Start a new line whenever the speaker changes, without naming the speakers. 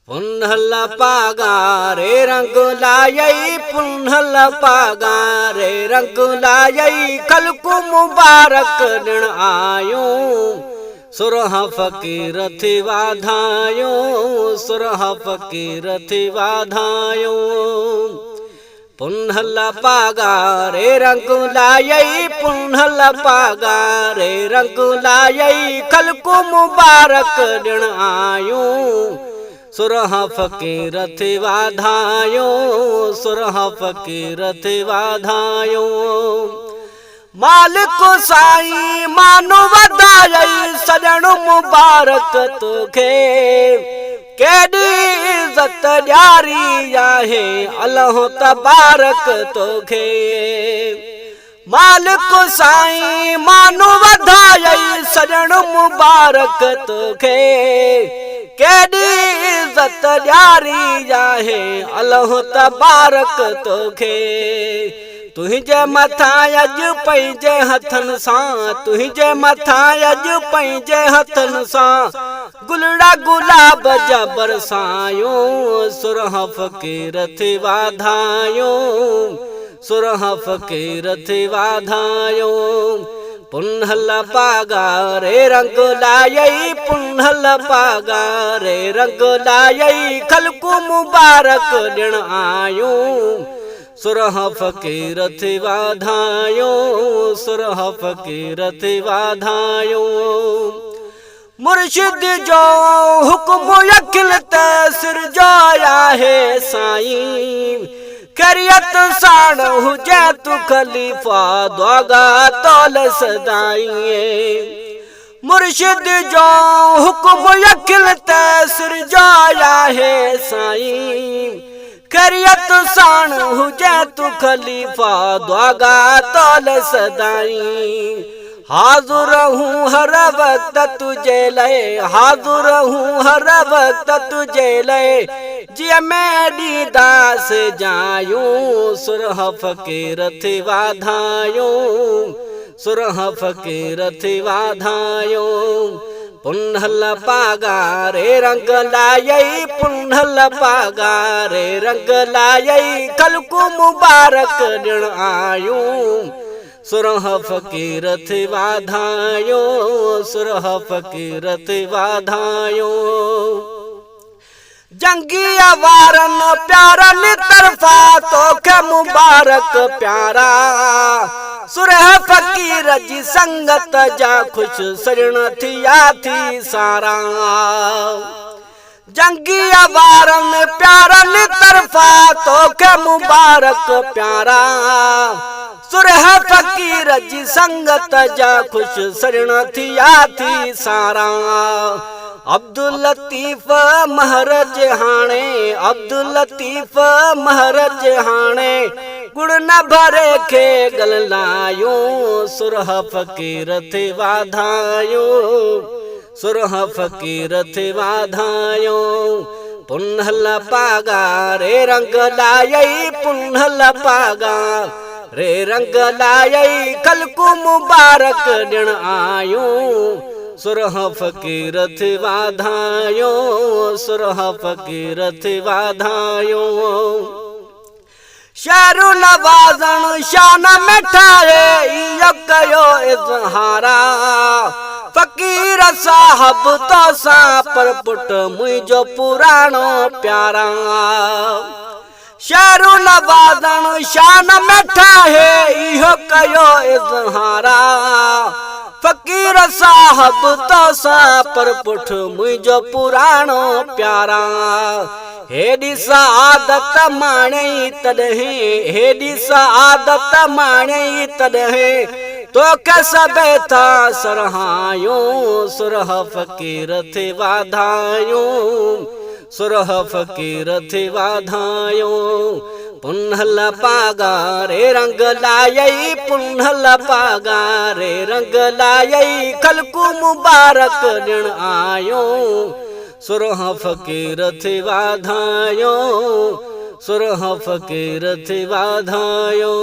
पुन्हल पागारे रंग लायई पुन्हल पागारे रंग लायई कल को मुबारक दिन आयो सुरह फकीर थी वाधायो सुरह फकीर थी वाधायो पुन्हल पागारे रंग लायई पुन्हल पागारे रंग लायई कल को मुबारक दिन आयो सुरह फकीर थी वाधायो सुरह फकीर थी वाधायो मालिक साईं मानो वधाई सजण मुबारक तोखे केडी इज्जत ॾियारी आहे अल्लाह तबारक तोखे मालिक साईं मानो वधाई सजण मुबारक तोखे केडी इज्जत ॾियारी आहे अल्लाह तबारक तोखे तुंहिंजे मथां अॼु पंहिंजे हथनि सां तुंहिंजे मथां अॼु पंहिंजे हथनि सां गुलड़ा गुलाब जा बरसायो सुरह फकीर थी वाधायो सुरह फकीर थी वाधायो पुन्हल पागारे रंग लायई पुन्हल पागारे रंग लायई कल को मुबारक दिन आयो सुरह फकीर थी वाधायो सुरह फकीर थी वाधायो मुर्शिद जो हुक्म यकिल तैसिर जो आहे साईं खैरियत साण हुजे तू खलीफा दुआगा तौल सदाई मुर्शिद जो हुक्म यकिल तैसिर जो आहे साईं खैरियत साण हुजे तू खलीफा दुआगा तौल सदाई हाज़ुर हूँ हर वक्त तुझे लए हाज़ुर हूँ हर वक्त तुझे लए जिया मेरी दास जायूं सुरह फकीर थी वाधायो सुरह फकीर थी वाधायो पुन्हल पागारे रंग लायई पुन्हल पागारे रंग लायई कल को मुबारक दिन आयो सुरह फकीर थी वाधायो सुरह फकीर थी वाधायो जंगी वारन प्यारन तरफा तोखे मुबारक प्यारा सुरह फकीर जी संगत जा खुश सजण थिया थी सारा जंगी वारन प्यारन तरफा तोखे मुबारक प्यारा सुरह फकीर जी संगत जा खुश सजण थिया थी सारा अब्दुल लतीफ महरज हाणे अब्दुल लतीफ महरज हाणे गुण न भरे खे गल लायो सुरह फकीर थी वाधायो सुरह फकीर थी वाधायो पुन्हल पागारे रंग लायई पुन्हल पागारे रंग लायई कल को मुबारक दिन आयो सुरह फकीर थी वाधायो सुरह फकीर थी वाधायो शहरु नवाज़ण शान में ठाहे इहो कयो इज़हारा फकीर साहब तो सा पर पुट मुझो पुराणो प्यारा शहरु नवाज़ण शान में ठाहे इहो कयो इज़हारा फकीर साहब तो सा पर पुठ मुझो पुराणो प्यारा हेडी सादत माणे तॾहिं हेडी सादत माणे तॾहिं तोखे सबे था सरहायो सुरह फकीर थी वाधायो सुरह फकीर थी वाधायो पुन्हल पागारे रंग लायई पुन्हल पागारे रंग लायई कल को मुबारक दिन आयो सुरह फकीर थी वाधायो सुरह फकीर थी वाधायो।